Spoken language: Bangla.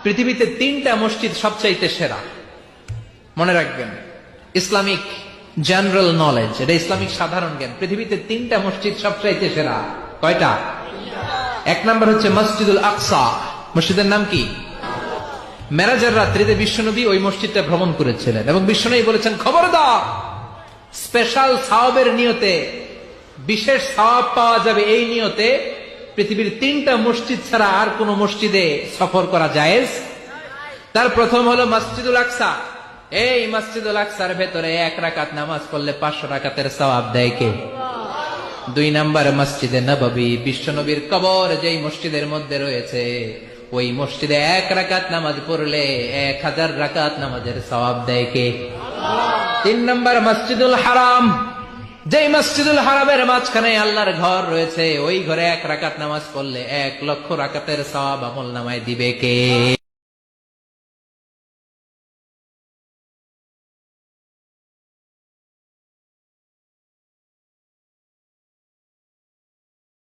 পৃথিবীতে 3টা মসজিদ সবচাইতে সেরা, মনে রাখবেন। ইসলামিক জেনারেল নলেজ, এটা ইসলামিক সাধারণ জ্ঞান। পৃথিবীতে 3টা মসজিদ সবচাইতে সেরা। কয়টা? 1 নাম্বার হচ্ছে মসজিদুল আকসা। মসজিদের নাম কি? মেরাজের রাত্রিতে বিশ্বনবী ওই মসজিদটা ভ্রমণ করেছিলেন এবং বিশ্বনবী বলেছেন, খবরদার, স্পেশাল সওয়াবের নিয়তে, বিশেষ সওয়াব পাওয়া যাবে এই নিয়তে পৃথিবীর 3টা মসজিদ ছাড়া আর কোন মসজিদে সফর করা জায়েজ। তার প্রথম হলো মসজিদুল আকসা। এই মসজিদুল আকসার ভেতরে 1 রাকাত নামাজ পড়লে 500 রাকাতের সওয়াব দেয় কে? 2 নাম্বার মসজিদে নববী, বিশ্বনবীর কবর যেই মসজিদের মধ্যে রয়েছে, ওই মসজিদে 1 রাকাত নামাজ পড়লে 1000 রাকাত নামাজের সওয়াব দেয় কে? 3 নাম্বার মসজিদুল হারাম, যেই মসজিদুল হারামের মাঝখানে আল্লাহর ঘর রয়েছে, ওই ঘরে 1 রাকাত নামাজ পড়লে 1 লক্ষ রাকাতের সওয়াব আমল নামায় দিবে কে?